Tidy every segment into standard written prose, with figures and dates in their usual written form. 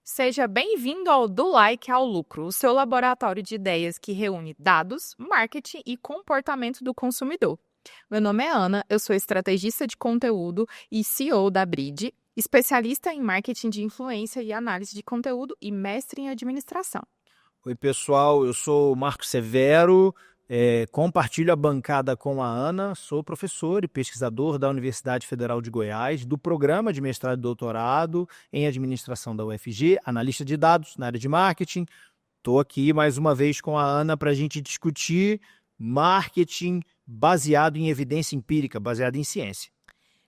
Seja bem-vindo ao Do Like ao Lucro, o seu laboratório de ideias que reúne dados, marketing e comportamento do consumidor. Meu nome é Ana, eu sou estrategista de conteúdo e CEO da Bride, especialista em marketing de influência e análise de conteúdo e mestre em administração. Oi, pessoal, eu sou o Marco Severo, compartilho a bancada com a Ana, sou professor e pesquisador da Universidade Federal de Goiás, do programa de mestrado e doutorado em administração da UFG, analista de dados na área de marketing. Estou aqui mais uma vez com a Ana para a gente discutir marketing baseado em evidência empírica, baseado em ciência.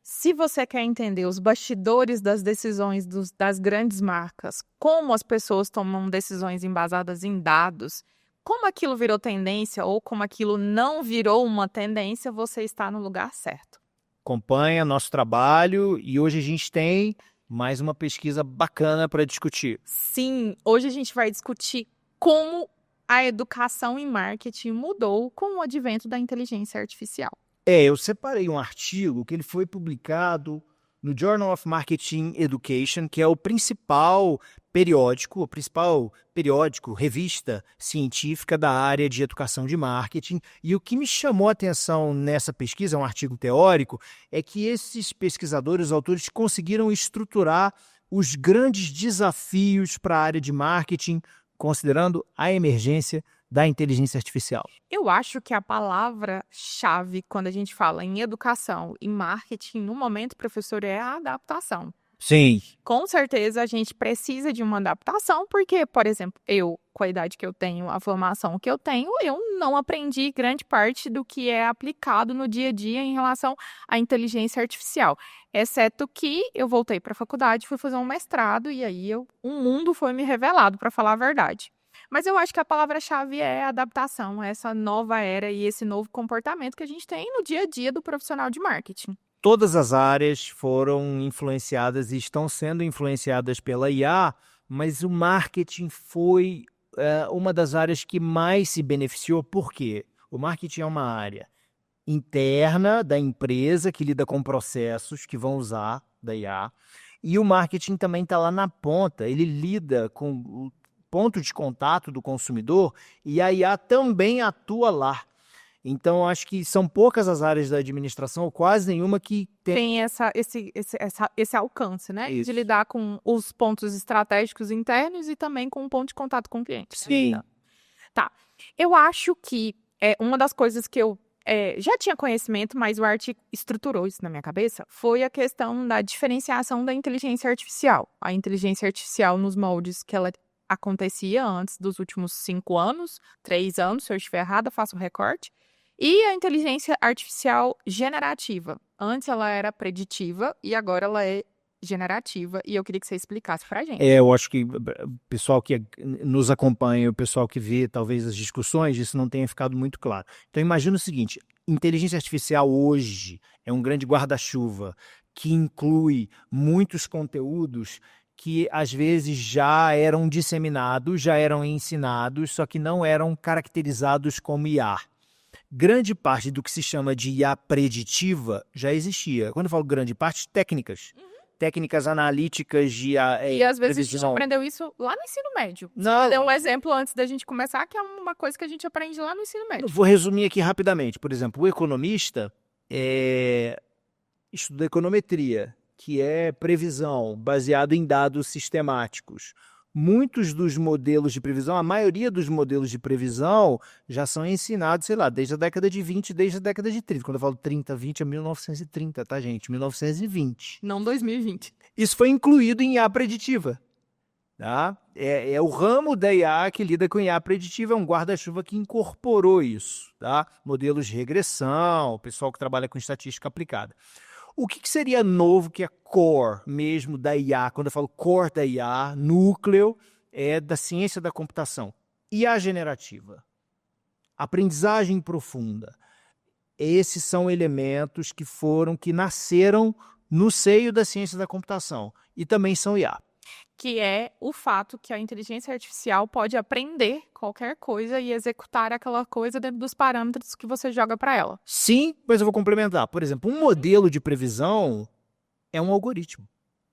Se você quer entender os bastidores das decisões das grandes marcas, como as pessoas tomam decisões embasadas em dados, como aquilo virou tendência ou como aquilo não virou uma tendência, você está no lugar certo. Acompanha nosso trabalho e hoje a gente tem mais uma pesquisa bacana para discutir. Sim, hoje a gente vai discutir como a educação em marketing mudou com o advento da inteligência artificial. Eu separei um artigo que ele foi publicado no Journal of Marketing Education, que é o principal periódico, revista científica da área de educação de marketing. E o que me chamou a atenção nessa pesquisa, é um artigo teórico, é que esses pesquisadores, os autores, conseguiram estruturar os grandes desafios para a área de marketing, considerando a emergência da inteligência artificial. Eu acho que a palavra-chave quando a gente fala em educação e marketing, no momento, professor, é a adaptação. Sim. Com certeza a gente precisa de uma adaptação, porque, por exemplo, eu, com a idade que eu tenho, a formação que eu tenho, eu não aprendi grande parte do que é aplicado no dia a dia em relação à inteligência artificial. Exceto que eu voltei para a faculdade, fui fazer um mestrado e aí um mundo foi me revelado, para falar a verdade. Mas eu acho que a palavra-chave é adaptação, essa nova era e esse novo comportamento que a gente tem no dia a dia do profissional de marketing. Todas as áreas foram influenciadas e estão sendo influenciadas pela IA, mas o marketing foi uma das áreas que mais se beneficiou. Por quê? O marketing é uma área interna da empresa que lida com processos que vão usar da IA, e o marketing também está lá na ponta, ele lida com o ponto de contato do consumidor e a IA também atua lá. Então, acho que são poucas as áreas da administração, ou quase nenhuma, que tem esse alcance, né? Isso. De lidar com os pontos estratégicos internos e também com o ponto de contato com o cliente. Sim. Tá. Eu acho que uma das coisas que eu já tinha conhecimento, mas o artigo estruturou isso na minha cabeça, foi a questão da diferenciação da inteligência artificial. A inteligência artificial nos moldes que ela acontecia antes dos últimos 5 anos, 3 anos, se eu estiver errada, faço um recorte. E a inteligência artificial generativa. Antes ela era preditiva e agora ela é generativa. E eu queria que você explicasse pra gente. Eu acho que o pessoal que nos acompanha, o pessoal que vê talvez as discussões, isso não tenha ficado muito claro. Então imagina o seguinte, inteligência artificial hoje é um grande guarda-chuva que inclui muitos conteúdos que às vezes já eram disseminados, já eram ensinados, só que não eram caracterizados como IA. Grande parte do que se chama de IA preditiva já existia. Quando eu falo grande parte, técnicas. Técnicas analíticas de IA. E às vezes a gente aprendeu isso lá no ensino médio. Você deu um exemplo antes da gente começar, que é uma coisa que a gente aprende lá no ensino médio. Vou resumir aqui rapidamente. Por exemplo, o economista estuda econometria, que é previsão baseada em dados sistemáticos. Muitos dos modelos de previsão, a maioria dos modelos de previsão já são ensinados, sei lá, desde a década de 20, desde a década de 30. Quando eu falo 30, 20 é 1930, tá, gente? 1920. Não 2020. Isso foi incluído em IA preditiva. Tá? É o ramo da IA que lida com IA preditiva, é um guarda-chuva que incorporou isso. Tá? Modelos de regressão, o pessoal que trabalha com estatística aplicada. O que seria novo, que é core mesmo da IA? Quando eu falo core da IA, núcleo é da ciência da computação. IA generativa, aprendizagem profunda. Esses são elementos que nasceram no seio da ciência da computação e também são IA. Que é o fato que a inteligência artificial pode aprender qualquer coisa e executar aquela coisa dentro dos parâmetros que você joga para ela. Sim, mas eu vou complementar. Por exemplo, um modelo de previsão é um algoritmo.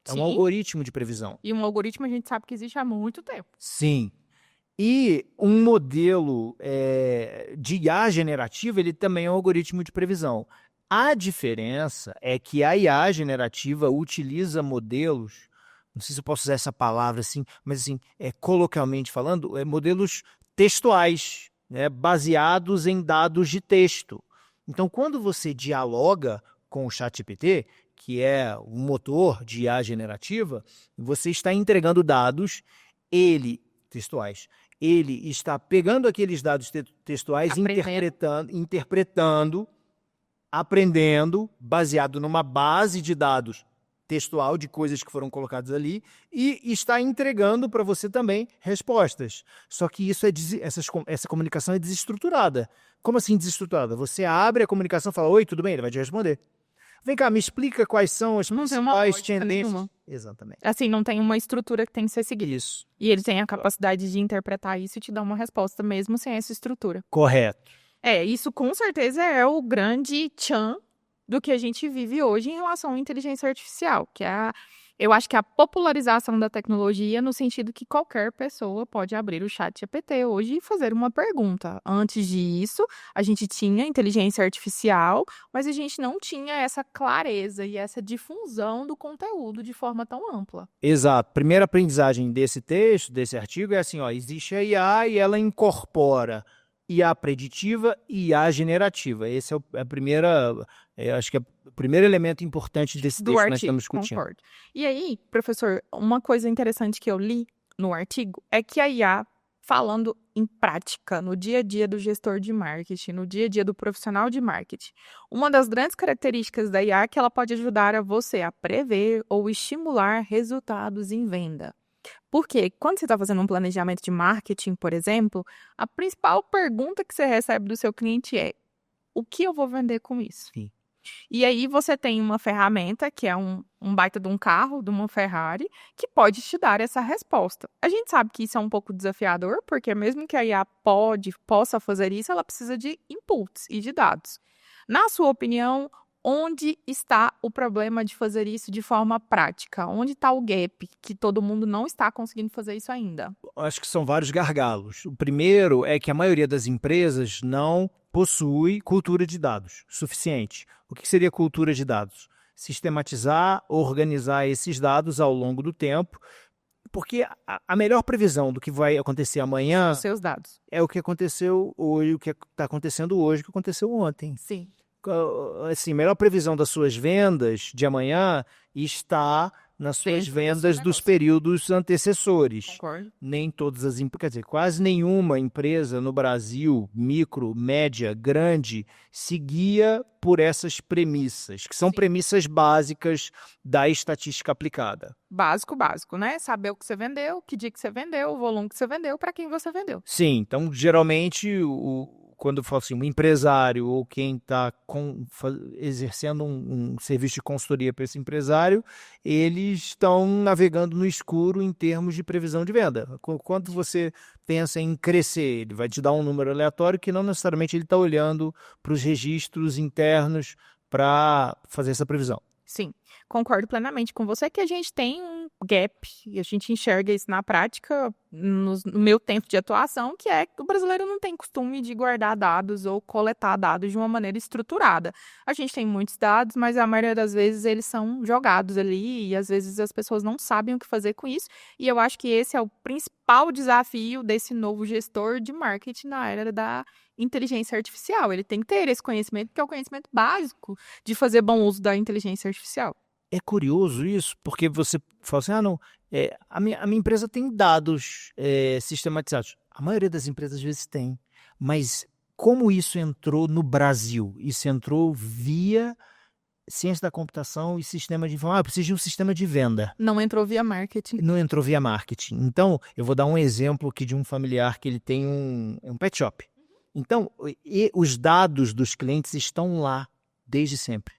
É um Sim. algoritmo de previsão. E um algoritmo a gente sabe que existe há muito tempo. Sim. E um modelo de IA generativa, ele também é um algoritmo de previsão. A diferença é que a IA generativa utiliza modelos, não sei se eu posso usar essa palavra assim, mas assim, coloquialmente falando, modelos textuais, né, baseados em dados de texto. Então, quando você dialoga com o ChatGPT, que é um motor de IA generativa, você está entregando dados, textuais. Ele está pegando aqueles dados textuais, interpretando, aprendendo, baseado numa base de dados textual de coisas que foram colocadas ali, e está entregando para você também respostas. Só que essa comunicação é desestruturada. Como assim desestruturada? Você abre a comunicação e fala, oi, tudo bem? Ele vai te responder. Vem cá, me explica quais são as principais tendências. Nenhuma. Exatamente. Assim, não tem uma estrutura que tem que ser seguida. Isso. E ele tem a capacidade de interpretar isso e te dar uma resposta mesmo sem essa estrutura. Correto. Isso com certeza é o grande tchan do que a gente vive hoje em relação à inteligência artificial, que eu acho que é a popularização da tecnologia no sentido que qualquer pessoa pode abrir o ChatGPT hoje e fazer uma pergunta. Antes disso, a gente tinha inteligência artificial, mas a gente não tinha essa clareza e essa difusão do conteúdo de forma tão ampla. Exato. Primeira aprendizagem desse texto, desse artigo, é assim, existe a IA e ela incorpora IA preditiva e IA generativa. Esse é a primeira, acho que é o primeiro elemento importante desse texto que nós estamos discutindo. Concordo. E aí, professor, uma coisa interessante que eu li no artigo é que a IA, falando em prática, no dia a dia do gestor de marketing, no dia a dia do profissional de marketing, uma das grandes características da IA é que ela pode ajudar a você a prever ou estimular resultados em venda. Porque quando você está fazendo um planejamento de marketing, por exemplo, a principal pergunta que você recebe do seu cliente é: o que eu vou vender com isso? Sim. E aí você tem uma ferramenta, que é um baita de um carro, de uma Ferrari, que pode te dar essa resposta. A gente sabe que isso é um pouco desafiador, porque mesmo que a IA possa fazer isso, ela precisa de inputs e de dados. Na sua opinião, onde está o problema de fazer isso de forma prática? Onde está o gap que todo mundo não está conseguindo fazer isso ainda? Acho que são vários gargalos. O primeiro é que a maioria das empresas não possui cultura de dados suficiente. O que seria cultura de dados? Sistematizar, organizar esses dados ao longo do tempo, porque a melhor previsão do que vai acontecer amanhã Os seus dados. é o que aconteceu hoje, o que está acontecendo hoje, o que aconteceu ontem. Sim. Assim, a melhor previsão das suas vendas de amanhã está nas suas vendas dos períodos antecessores. Concordo. Nem todas as empresas, quer dizer, quase nenhuma empresa no Brasil, micro, média, grande, seguia por essas premissas, que são premissas básicas da estatística aplicada. Básico, né? Saber o que você vendeu, que dia que você vendeu, o volume que você vendeu, para quem você vendeu. Sim, então geralmente quando eu falo assim, um empresário ou quem está exercendo um serviço de consultoria para esse empresário, eles estão navegando no escuro em termos de previsão de venda. Quando você pensa em crescer, ele vai te dar um número aleatório que não necessariamente ele está olhando para os registros internos para fazer essa previsão. Sim, concordo plenamente com você que a gente tem um gap, e a gente enxerga isso na prática, no meu tempo de atuação, que é que o brasileiro não tem costume de guardar dados ou coletar dados de uma maneira estruturada. A gente tem muitos dados, mas a maioria das vezes eles são jogados ali e às vezes as pessoas não sabem o que fazer com isso. E eu acho que esse é o principal desafio desse novo gestor de marketing na era da inteligência artificial. Ele tem que ter esse conhecimento, que é o conhecimento básico de fazer bom uso da inteligência artificial. É curioso isso, porque você fala assim, não, a minha empresa tem dados sistematizados. A maioria das empresas às vezes tem, mas como isso entrou no Brasil? Isso entrou via ciência da computação e sistema de informação. Eu preciso de um sistema de venda. Não entrou via marketing. Não entrou via marketing. Então, eu vou dar um exemplo aqui de um familiar que ele tem um pet shop. Então, os dados dos clientes estão lá desde sempre.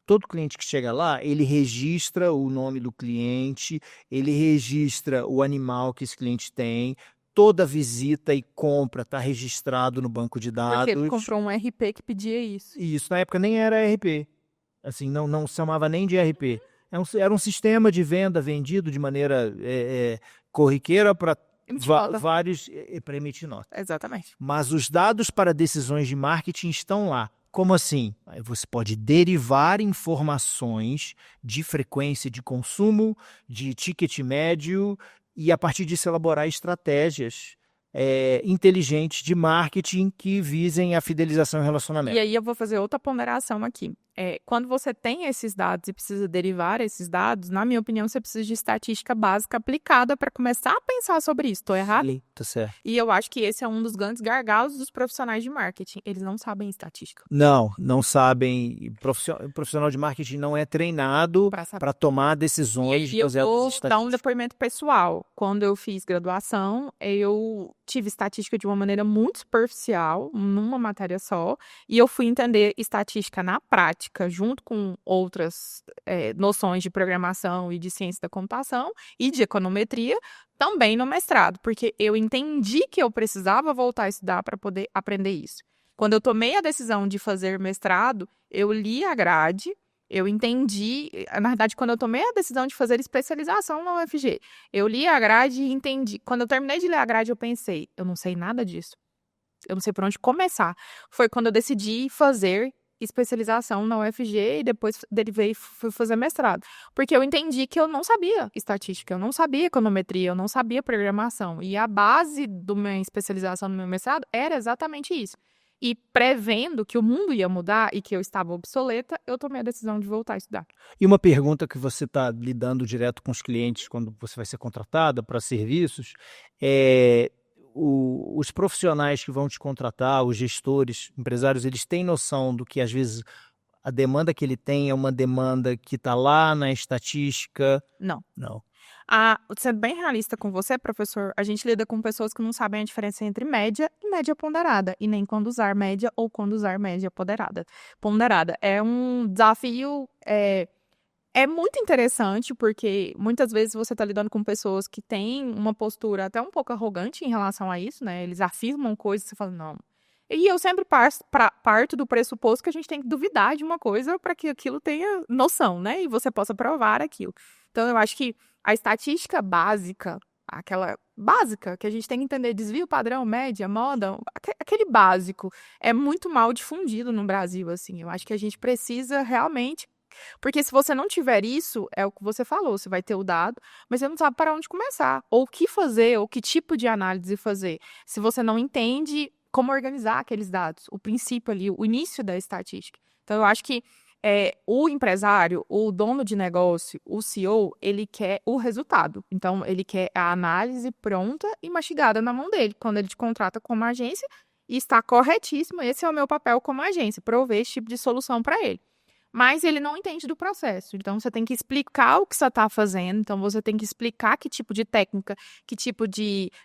Todo cliente que chega lá, ele registra o nome do cliente, ele registra o animal que esse cliente tem, toda visita e compra está registrado no banco de dados. Porque ele comprou um RP que pedia isso. E isso na época nem era RP. Assim, não se chamava nem de RP. Era um sistema de venda vendido de maneira corriqueira para vários para emitir nota. Exatamente. Mas os dados para decisões de marketing estão lá. Como assim? Você pode derivar informações de frequência de consumo, de ticket médio, e a partir disso elaborar estratégias inteligentes de marketing que visem a fidelização e relacionamento. E aí eu vou fazer outra ponderação aqui. Quando você tem esses dados e precisa derivar esses dados, na minha opinião, você precisa de estatística básica aplicada para começar a pensar sobre isso. Estou errado? Tá certo. E eu acho que esse é um dos grandes gargalos dos profissionais de marketing. Eles não sabem estatística. Não sabem. O profissional de marketing não é treinado para tomar decisões. E eu vou dar um depoimento pessoal. Quando eu fiz graduação, eu tive estatística de uma maneira muito superficial, numa matéria só, e eu fui entender estatística na prática, junto com outras noções de programação e de ciência da computação e de econometria, também no mestrado, porque eu entendi que eu precisava voltar a estudar para poder aprender isso. Quando eu tomei a decisão de fazer mestrado, eu li a grade, eu entendi, na verdade, quando eu tomei a decisão de fazer especialização na UFG, eu li a grade e entendi. Quando eu terminei de ler a grade, eu pensei, eu não sei nada disso. Eu não sei por onde começar. Foi quando eu decidi fazer especialização na UFG e depois derivei e fui fazer mestrado. Porque eu entendi que eu não sabia estatística, eu não sabia econometria, eu não sabia programação. E a base da minha especialização no meu mestrado era exatamente isso. E prevendo que o mundo ia mudar e que eu estava obsoleta, eu tomei a decisão de voltar a estudar. E uma pergunta que você está lidando direto com os clientes quando você vai ser contratada para serviços os profissionais que vão te contratar, os gestores, empresários, eles têm noção do que, às vezes, a demanda que ele tem é uma demanda que está lá na estatística? Não. Não. Sendo bem realista com você, professor, a gente lida com pessoas que não sabem a diferença entre média e média ponderada, e nem quando usar média ou quando usar média ponderada. É um desafio... É muito interessante, porque muitas vezes você está lidando com pessoas que têm uma postura até um pouco arrogante em relação a isso, né? Eles afirmam coisas e você fala, não. E eu sempre parto do pressuposto que a gente tem que duvidar de uma coisa para que aquilo tenha noção, né? E você possa provar aquilo. Então, eu acho que a estatística básica, aquela básica que a gente tem que entender, desvio, padrão, média, moda, aquele básico é muito mal difundido no Brasil, assim. Eu acho que a gente precisa realmente... Porque se você não tiver isso, é o que você falou, você vai ter o dado, mas você não sabe para onde começar, ou o que fazer, ou que tipo de análise fazer. Se você não entende como organizar aqueles dados, o princípio ali, o início da estatística. Então, eu acho que o empresário, o dono de negócio, o CEO, ele quer o resultado. Então, ele quer a análise pronta e mastigada na mão dele, quando ele te contrata como agência, e está corretíssimo, esse é o meu papel como agência, prover esse tipo de solução para ele. Mas ele não entende do processo. Então, você tem que explicar o que você está fazendo. Então, você tem que explicar que tipo de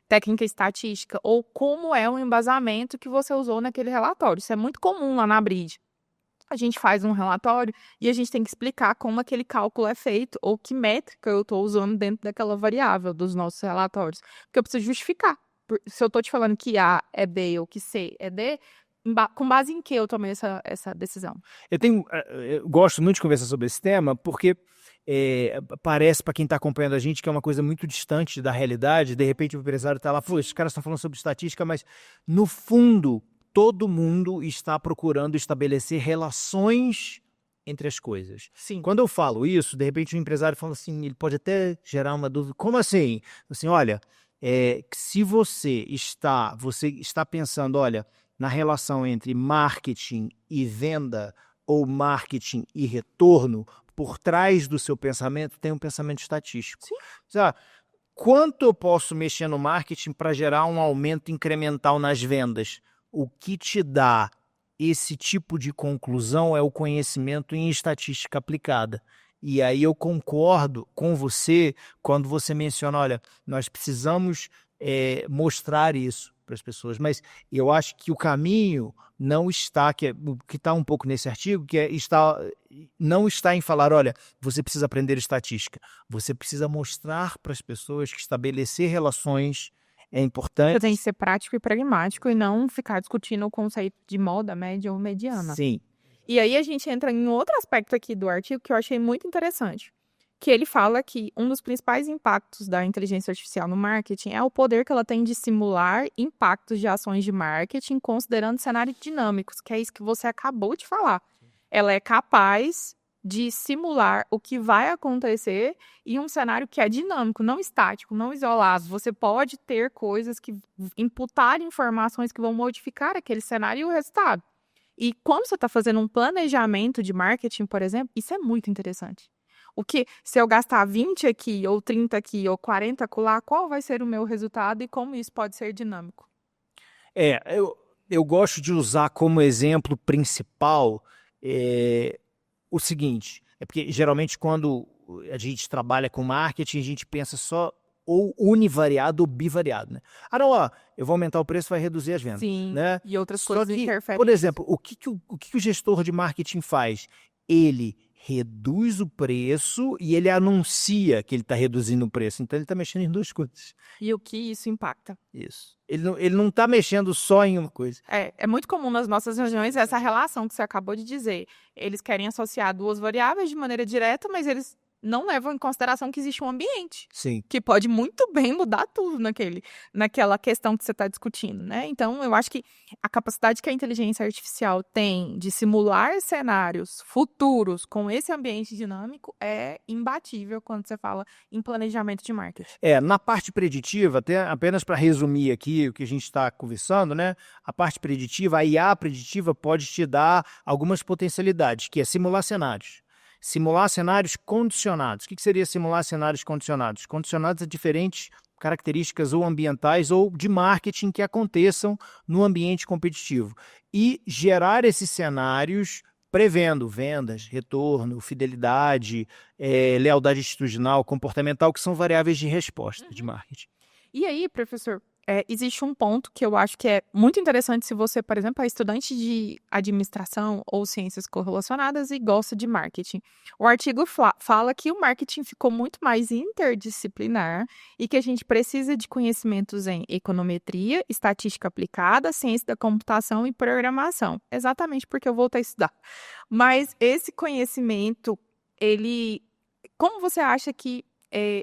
técnica estatística, ou como é o embasamento que você usou naquele relatório. Isso é muito comum lá na Bridge. A gente faz um relatório e a gente tem que explicar como aquele cálculo é feito ou que métrica eu estou usando dentro daquela variável dos nossos relatórios. Porque eu preciso justificar. Se eu estou te falando que A é B ou que C é D... Com base em que eu tomei essa decisão? Eu gosto muito de conversar sobre esse tema, porque parece, para quem está acompanhando a gente, que é uma coisa muito distante da realidade. De repente o empresário está lá, esses caras estão falando sobre estatística, mas no fundo todo mundo está procurando estabelecer relações entre as coisas. Sim. Quando eu falo isso, de repente o empresário fala assim, ele pode até gerar uma dúvida. Como assim? Assim, olha, se você está pensando, olha, na relação entre marketing e venda ou marketing e retorno, por trás do seu pensamento tem um pensamento estatístico. Sim. Quanto eu posso mexer no marketing para gerar um aumento incremental nas vendas? O que te dá esse tipo de conclusão é o conhecimento em estatística aplicada. E aí eu concordo com você quando você menciona, olha, nós precisamos mostrar isso para as pessoas, mas eu acho que o caminho não está, que está um pouco nesse artigo, não está em falar, olha, você precisa aprender estatística, você precisa mostrar para as pessoas que estabelecer relações é importante. Você tem que ser prático e pragmático e não ficar discutindo o conceito de moda, média ou mediana. Sim. E aí a gente entra em outro aspecto aqui do artigo que eu achei muito interessante. que ele fala que um dos principais impactos da inteligência artificial no marketing é o poder que ela tem de simular impactos de ações de marketing, considerando cenários dinâmicos, que é isso que você acabou de falar. Ela é capaz de simular o que vai acontecer em um cenário que é dinâmico, não estático, não isolado. Você pode ter coisas que imputar informações que vão modificar aquele cenário e o resultado. E quando você está fazendo um planejamento de marketing, por exemplo, isso é muito interessante. O que, se eu gastar 20 aqui, ou 30 aqui, ou 40 acolá, qual vai ser o meu resultado e como isso pode ser dinâmico? Eu gosto de usar como exemplo principal o seguinte, porque geralmente quando a gente trabalha com marketing, a gente pensa só ou univariado ou bivariado, né? Não, eu vou aumentar o preço, vai reduzir as vendas. Sim, né? e outras Só coisas que, interferem. por exemplo, o que o gestor de marketing faz? Ele reduz o preço e ele anuncia que ele está reduzindo o preço. Então, ele está mexendo em duas coisas. E o que isso impacta? Isso. Ele não está mexendo só em uma coisa. É muito comum nas nossas regiões essa relação que você acabou de dizer. Eles querem associar duas variáveis de maneira direta, mas eles não levam em consideração que existe um ambiente. Sim. Que pode muito bem mudar tudo naquela questão que você está discutindo, né? Então, eu acho que a capacidade que a inteligência artificial tem de simular cenários futuros com esse ambiente dinâmico é imbatível quando você fala em planejamento de marketing. Na parte preditiva, até apenas para resumir aqui o que a gente está conversando, né? A parte preditiva, a IA preditiva pode te dar algumas potencialidades, que é simular cenários. Simular cenários condicionados. O que seria simular cenários condicionados? Condicionados a diferentes características ou ambientais ou de marketing que aconteçam no ambiente competitivo. E gerar esses cenários prevendo vendas, retorno, fidelidade, lealdade institucional, comportamental, que são variáveis de resposta de marketing. E aí, professor, existe um ponto que eu acho que é muito interessante se você, por exemplo, é estudante de administração ou ciências correlacionadas e gosta de marketing. O artigo fala que o marketing ficou muito mais interdisciplinar e que a gente precisa de conhecimentos em econometria, estatística aplicada, ciência da computação e programação. Exatamente porque eu voltei a estudar. Mas esse conhecimento, como você acha que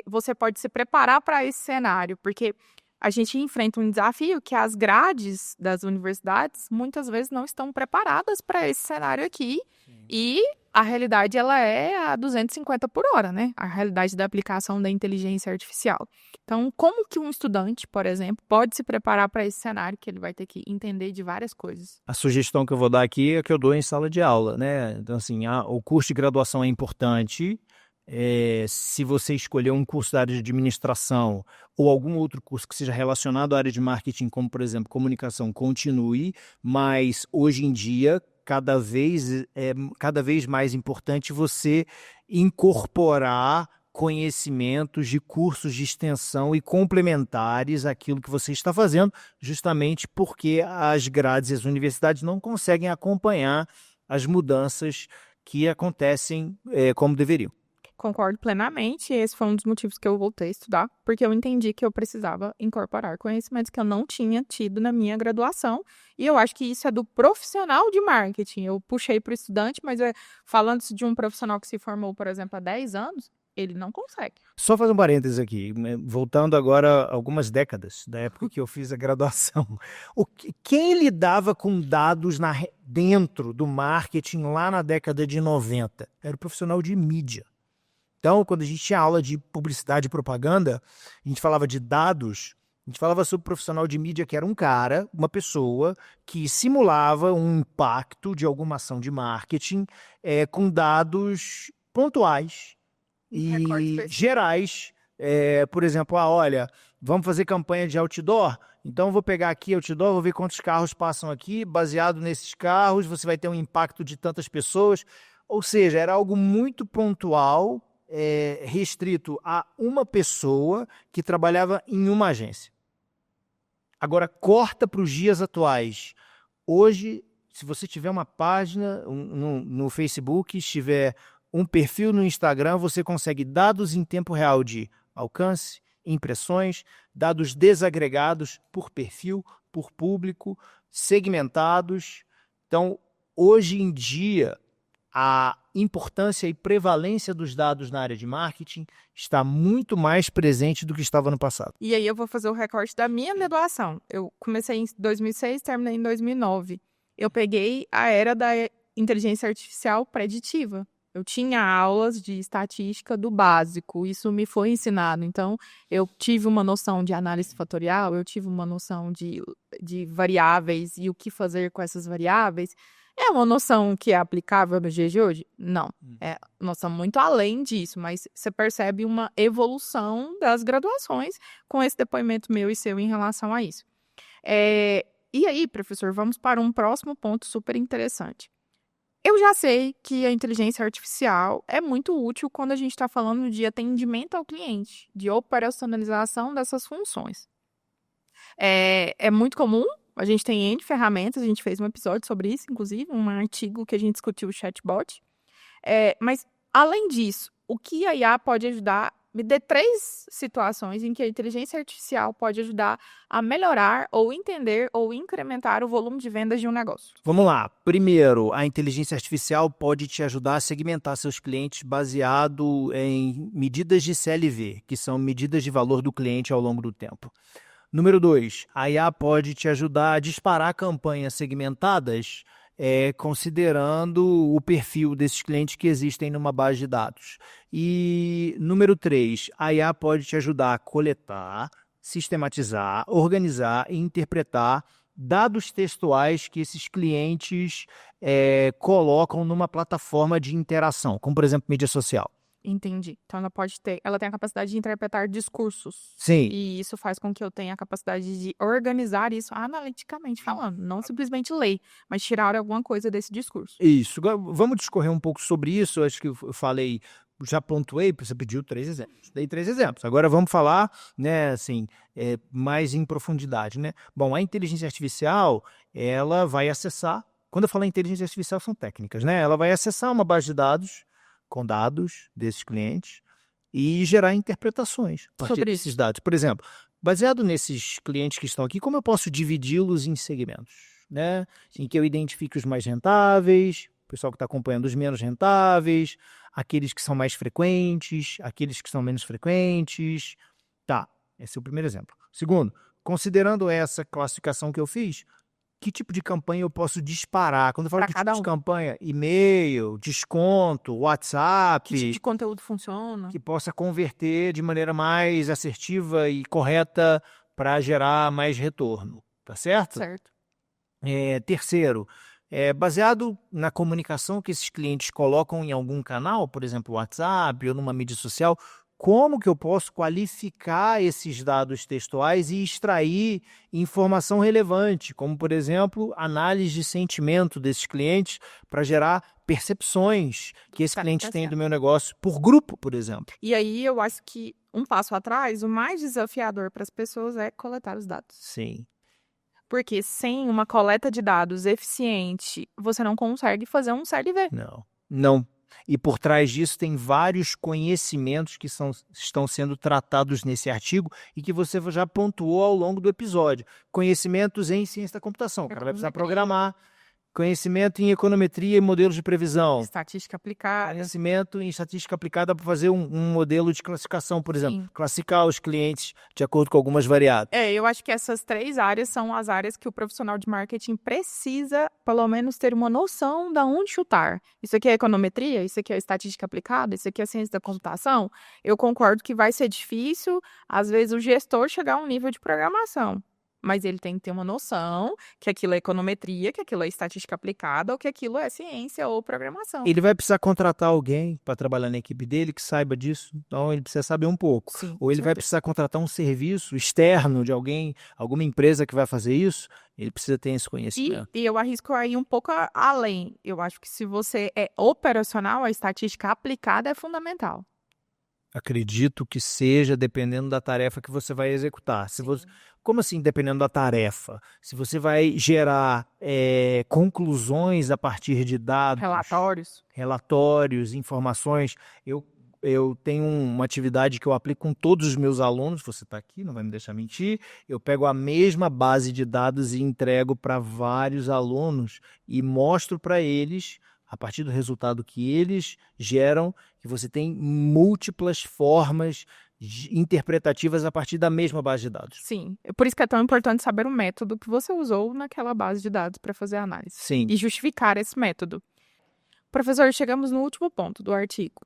você pode se preparar para esse cenário? Porque a gente enfrenta um desafio que as grades das universidades muitas vezes não estão preparadas para esse cenário aqui. Sim. E a realidade ela é a 250 por hora, né? A realidade da aplicação da inteligência artificial. Então, como que um estudante, por exemplo, pode se preparar para esse cenário que ele vai ter que entender de várias coisas? A sugestão que eu vou dar aqui é que eu dou em sala de aula, né? Então, assim, o curso de graduação é importante. Se você escolher um curso da área de administração ou algum outro curso que seja relacionado à área de marketing, como, por exemplo, comunicação, continue, mas hoje em dia, cada vez mais importante você incorporar conhecimentos de cursos de extensão e complementares àquilo que você está fazendo, justamente porque as grades e as universidades não conseguem acompanhar as mudanças que acontecem como deveriam. Concordo plenamente, esse foi um dos motivos que eu voltei a estudar, porque eu entendi que eu precisava incorporar conhecimentos que eu não tinha tido na minha graduação, e eu acho que isso é do profissional de marketing. Eu puxei para o estudante, mas falando de um profissional que se formou, por exemplo, há 10 anos, ele não consegue. Só fazer um parênteses aqui, voltando agora algumas décadas, da época que eu fiz a graduação. Quem lidava com dados dentro do marketing lá na década de 90? Era o profissional de mídia. Então, quando a gente tinha aula de publicidade e propaganda, a gente falava de dados, a gente falava sobre o profissional de mídia, que era uma pessoa que simulava um impacto de alguma ação de marketing com dados pontuais e gerais. Por exemplo, olha, vamos fazer campanha de outdoor? Então, eu vou pegar aqui outdoor, vou ver quantos carros passam aqui, baseado nesses carros, você vai ter um impacto de tantas pessoas. Ou seja, era algo muito pontual, restrito a uma pessoa que trabalhava em uma agência. Agora, corta para os dias atuais. Hoje, se você tiver uma página no Facebook, tiver um perfil no Instagram, você consegue dados em tempo real de alcance, impressões, dados desagregados por perfil, por público, segmentados. Então, hoje em dia, a importância e prevalência dos dados na área de marketing está muito mais presente do que estava no passado. E aí eu vou fazer o recorte da minha graduação. Eu comecei em 2006, terminei em 2009. Eu peguei a era da inteligência artificial preditiva. Eu tinha aulas de estatística do básico, isso me foi ensinado. Então, eu tive uma noção de análise fatorial, eu tive uma noção de variáveis e o que fazer com essas variáveis. É uma noção que é aplicável no dia de hoje? Não. É noção muito além disso, mas você percebe uma evolução das graduações com esse depoimento meu e seu em relação a isso. E aí, professor, vamos para um próximo ponto super interessante. Eu já sei que a inteligência artificial é muito útil quando a gente está falando de atendimento ao cliente, de operacionalização dessas funções. É muito comum, a gente tem N ferramentas, a gente fez um episódio sobre isso, inclusive, um artigo que a gente discutiu o chatbot. Mas, além disso, o que a IA pode ajudar? Me dê 3 situações em que a inteligência artificial pode ajudar a melhorar ou entender ou incrementar o volume de vendas de um negócio. Vamos lá. Primeiro, a inteligência artificial pode te ajudar a segmentar seus clientes baseado em medidas de CLV, que são medidas de valor do cliente ao longo do tempo. Número 2, a IA pode te ajudar a disparar campanhas segmentadas considerando o perfil desses clientes que existem numa base de dados. E número 3, a IA pode te ajudar a coletar, sistematizar, organizar e interpretar dados textuais que esses clientes colocam numa plataforma de interação, como por exemplo mídia social. Entendi. Então ela tem a capacidade de interpretar discursos. Sim. E isso faz com que eu tenha a capacidade de organizar isso analiticamente falando, não simplesmente ler, mas tirar alguma coisa desse discurso. Isso. Agora, vamos discorrer um pouco sobre isso. Acho que eu falei, já pontuei, você pediu 3 exemplos. Dei 3 exemplos. Agora vamos falar, né, assim, mais em profundidade, né? Bom, a inteligência artificial, ela vai acessar, quando eu falo em inteligência artificial, são técnicas, né? Ela vai acessar uma base de dados com dados desses clientes e gerar interpretações a partir desses dados. Por exemplo, baseado nesses clientes que estão aqui, como eu posso dividi-los em segmentos, né? Em que eu identifique os mais rentáveis, o pessoal que está acompanhando os menos rentáveis, aqueles que são mais frequentes, aqueles que são menos frequentes. Tá, esse é o primeiro exemplo. Segundo, considerando essa classificação que eu fiz, que tipo de campanha eu posso disparar? Quando eu falo de tipo de campanha, e-mail, desconto, WhatsApp. Que tipo de conteúdo funciona? Que possa converter de maneira mais assertiva e correta para gerar mais retorno, tá certo? Certo. Terceiro, baseado na comunicação que esses clientes colocam em algum canal, por exemplo, WhatsApp ou numa mídia social, como que eu posso qualificar esses dados textuais e extrair informação relevante, como, por exemplo, análise de sentimento desses clientes para gerar percepções que esse cliente tem do meu negócio por grupo, por exemplo. E aí eu acho que, um passo atrás, o mais desafiador para as pessoas é coletar os dados. Sim. Porque sem uma coleta de dados eficiente, você não consegue fazer um CLV. Não. E por trás disso tem vários conhecimentos que estão sendo tratados nesse artigo e que você já pontuou ao longo do episódio. Conhecimentos em ciência da computação. O cara vai precisar programar. Conhecimento em econometria e modelos de previsão. Estatística aplicada. Conhecimento em estatística aplicada para fazer um modelo de classificação, por exemplo. Sim. Classificar os clientes de acordo com algumas variáveis. Eu acho que essas 3 áreas são as áreas que o profissional de marketing precisa, pelo menos, ter uma noção de onde chutar. Isso aqui é econometria? Isso aqui é estatística aplicada? Isso aqui é ciência da computação? Eu concordo que vai ser difícil, às vezes, o gestor chegar a um nível de programação. Mas ele tem que ter uma noção que aquilo é econometria, que aquilo é estatística aplicada ou que aquilo é ciência ou programação. Ele vai precisar contratar alguém para trabalhar na equipe dele que saiba disso, então ele precisa saber um pouco. Sim, ou ele vai precisar contratar um serviço externo de alguém, alguma empresa que vai fazer isso, ele precisa ter esse conhecimento. E eu arrisco aí um pouco além. Eu acho que se você é operacional, a estatística aplicada é fundamental. Acredito que seja, dependendo da tarefa que você vai executar. Como assim, dependendo da tarefa? Se você vai gerar conclusões a partir de dados... Relatórios, informações. Eu tenho uma atividade que eu aplico com todos os meus alunos. Você está aqui, não vai me deixar mentir. Eu pego a mesma base de dados e entrego para vários alunos e mostro para eles A partir do resultado que eles geram, que você tem múltiplas formas interpretativas a partir da mesma base de dados. Sim, por isso que é tão importante saber o método que você usou naquela base de dados para fazer a análise. Sim. E justificar esse método. Professor, chegamos no último ponto do artigo.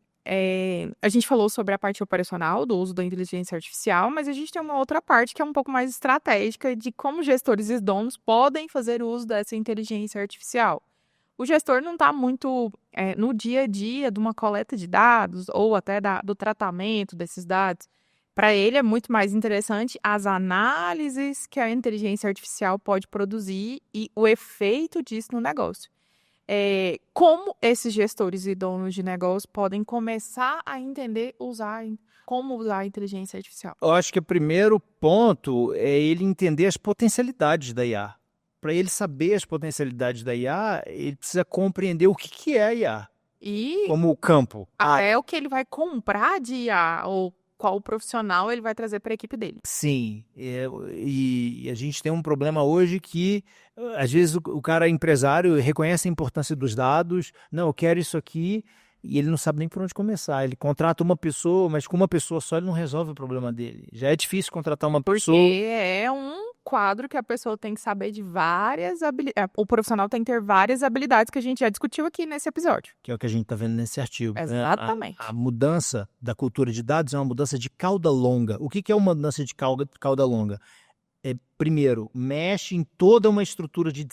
A gente falou sobre a parte operacional do uso da inteligência artificial, mas a gente tem uma outra parte que é um pouco mais estratégica de como gestores e donos podem fazer uso dessa inteligência artificial. O gestor não está muito no dia a dia de uma coleta de dados ou até do tratamento desses dados. Para ele é muito mais interessante as análises que a inteligência artificial pode produzir e o efeito disso no negócio. Como esses gestores e donos de negócio podem começar a entender como usar a inteligência artificial? Eu acho que o primeiro ponto é ele entender as potencialidades da IA. Para ele saber as potencialidades da IA, ele precisa compreender o que é a IA E como campo. até o que ele vai comprar de IA ou qual profissional ele vai trazer para a equipe dele. Sim, e a gente tem um problema hoje que, às vezes, o cara empresário reconhece a importância dos dados, não, eu quero isso aqui, e ele não sabe nem por onde começar. Ele contrata uma pessoa, mas com uma pessoa só ele não resolve o problema dele. Já é difícil contratar uma pessoa. Porque é um quadro que a pessoa tem que saber de várias habilidades. O profissional tem que ter várias habilidades que a gente já discutiu aqui nesse episódio. Que é o que a gente está vendo nesse artigo. Exatamente. A mudança da cultura de dados é uma mudança de cauda longa. O que é uma mudança de cauda longa? Primeiro, mexe em toda uma estrutura de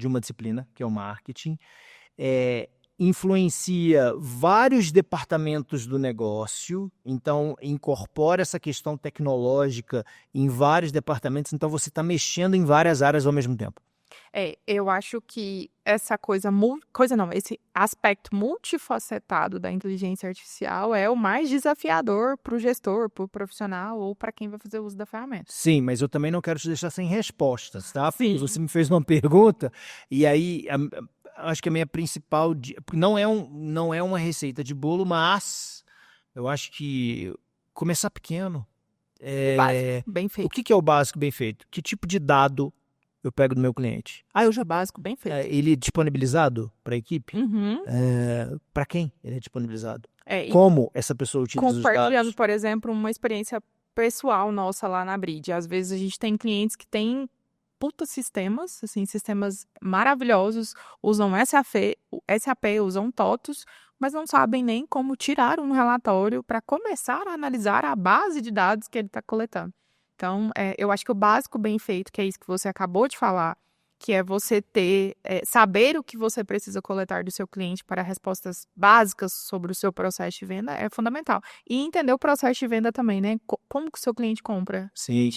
uma disciplina, que é o marketing, influencia vários departamentos do negócio, então incorpora essa questão tecnológica em vários departamentos, então você está mexendo em várias áreas ao mesmo tempo. Eu acho que esse aspecto multifacetado da inteligência artificial é o mais desafiador para o gestor, para o profissional ou para quem vai fazer uso da ferramenta. Sim, mas eu também não quero te deixar sem respostas, tá? Sim. Porque você me fez uma pergunta e aí acho que a minha principal não é uma receita de bolo, mas eu acho que começar pequeno. Básico, bem feito. O que é o básico bem feito? Que tipo de dado eu pego do meu cliente? Básico, bem feito. Ele é disponibilizado para a equipe? Uhum. Para quem ele é disponibilizado? E Como essa pessoa utiliza os dados? compartilhando, por exemplo, uma experiência pessoal nossa lá na Brid. Às vezes a gente tem clientes que têm sistemas, assim, sistemas maravilhosos, usam SAP, usam TOTUS, mas não sabem nem como tirar um relatório para começar a analisar a base de dados que ele está coletando. Então, eu acho que o básico bem feito, que é isso que você acabou de falar, que é você saber o que você precisa coletar do seu cliente para respostas básicas sobre o seu processo de venda é fundamental. E entender o processo de venda também, né? Como que o seu cliente compra? Sim.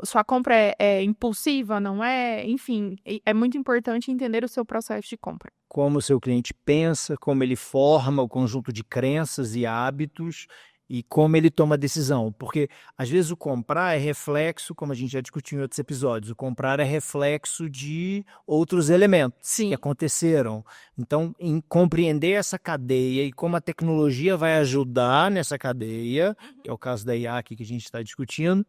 Sua compra é impulsiva, não é? Enfim, é muito importante entender o seu processo de compra. Como o seu cliente pensa, como ele forma o conjunto de crenças e hábitos e como ele toma a decisão. Porque, às vezes, o comprar é reflexo, como a gente já discutiu em outros episódios, o comprar é reflexo de outros elementos que aconteceram. Então, em compreender essa cadeia e como a tecnologia vai ajudar nessa cadeia, que é o caso da IA aqui que a gente está discutindo,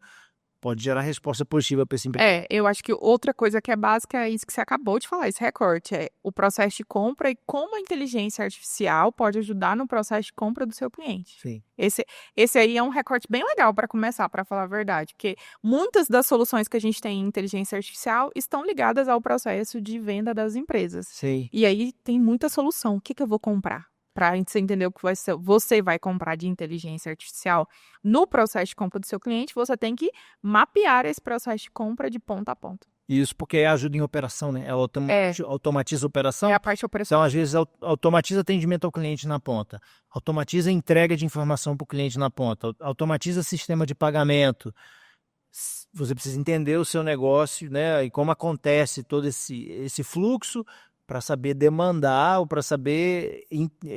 pode gerar resposta positiva para esse emprego. Eu acho que outra coisa que é básica é isso que você acabou de falar, esse recorte, é o processo de compra e como a inteligência artificial pode ajudar no processo de compra do seu cliente. Sim. Esse aí é um recorte bem legal para começar, para falar a verdade, porque muitas das soluções que a gente tem em inteligência artificial estão ligadas ao processo de venda das empresas. Sim. E aí tem muita solução. O que eu vou comprar? Para você entender o que você vai comprar de inteligência artificial no processo de compra do seu cliente, você tem que mapear esse processo de compra de ponta a ponta. Isso porque ajuda em operação, né? Ela automatiza a operação. É a parte operacional. Então, às vezes, automatiza atendimento ao cliente na ponta, automatiza a entrega de informação para o cliente na ponta, automatiza sistema de pagamento. Você precisa entender o seu negócio, né? E como acontece todo esse fluxo, para saber demandar ou para saber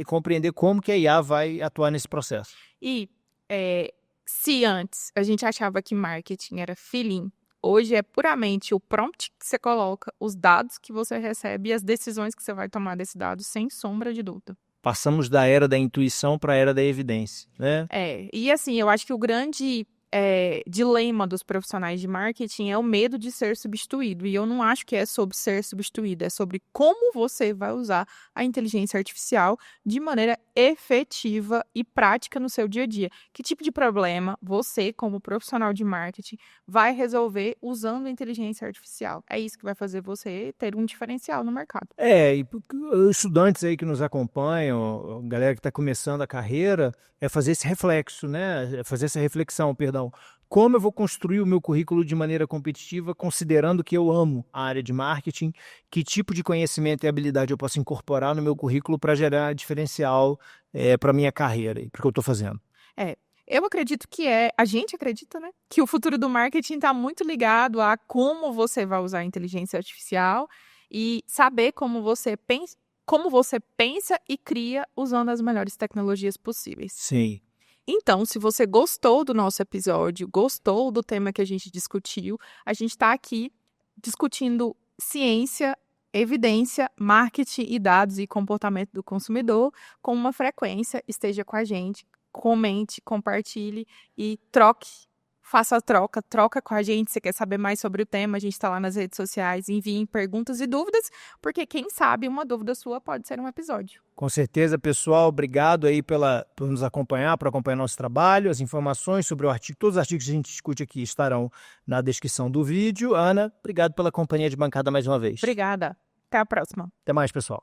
compreender como que a IA vai atuar nesse processo. E se antes a gente achava que marketing era feeling, hoje é puramente o prompt que você coloca, os dados que você recebe e as decisões que você vai tomar desses dados, sem sombra de dúvida. Passamos da era da intuição para a era da evidência, né? E assim, eu acho que o grande dilema dos profissionais de marketing é o medo de ser substituído. E eu não acho que é sobre ser substituído, é sobre como você vai usar a inteligência artificial de maneira efetiva e prática no seu dia a dia. Que tipo de problema você, como profissional de marketing, vai resolver usando a inteligência artificial? É isso que vai fazer você ter um diferencial no mercado. E os estudantes aí que nos acompanham, a galera que está começando a carreira, é fazer esse reflexo, né? É fazer essa reflexão, perdão. Como eu vou construir o meu currículo de maneira competitiva, considerando que eu amo a área de marketing, que tipo de conhecimento e habilidade eu posso incorporar no meu currículo para gerar diferencial para a minha carreira e para o que eu estou fazendo. Eu acredito a gente acredita, né, que o futuro do marketing está muito ligado a como você vai usar a inteligência artificial e saber como você pensa e cria usando as melhores tecnologias possíveis. Sim. Então, se você gostou do nosso episódio, gostou do tema que a gente discutiu, a gente está aqui discutindo ciência, evidência, marketing e dados e comportamento do consumidor com uma frequência. Esteja com a gente, comente, compartilhe e troque. Faça a troca com a gente. Se quer saber mais sobre o tema, a gente está lá nas redes sociais. Enviem perguntas e dúvidas, porque quem sabe uma dúvida sua pode ser um episódio. Com certeza, pessoal. Obrigado aí por nos acompanhar, por acompanhar nosso trabalho. As informações sobre o artigo, todos os artigos que a gente discute aqui estarão na descrição do vídeo. Ana, obrigado pela companhia de bancada mais uma vez. Obrigada. Até a próxima. Até mais, pessoal.